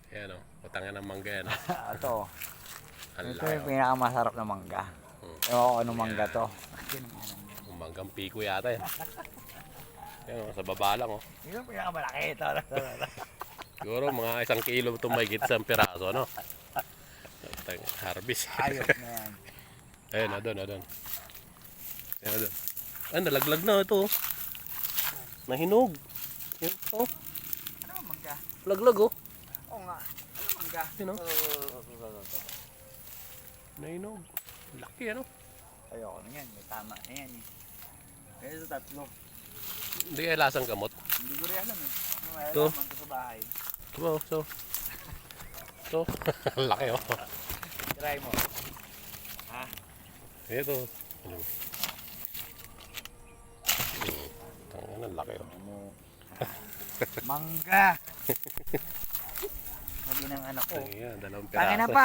Ayan o, utangan ng mangga yan. Ito. Ang Ito laki yung o. pinakamasarap na mangga. Ewan ko anong mangga to. Manggang piko yata yan. Ayan o, sa baba lang o. Ito yung pinakamalaki. Ito. Siguro mga 1 kilo itong may isang piraso, no? Harvest. Ayos na yan. Ayun, adon. Ayan, adon. Ay, nalaglag na ito. Nahinog. Yan, oh. Ano ang mangga? Laglag, oh. Oo nga. Ano ang mangga? Yun, oh. Nahinog. Laki, ano? Ayoko na yan. May tama na yan eh. Kaya sa tatlo. Hindi kaya lasang gamot. Hindi ko rin alam eh. Ano may Ito. alaman to sa bahay. Diba, oh, so. Ito. Laki, oh. Try mo. Ha? Ito. Ano? Tangan, laki, oh. Ano? Mangga! Sabi ng anak ko. Ayan, 2 Tangin na piraso. pa!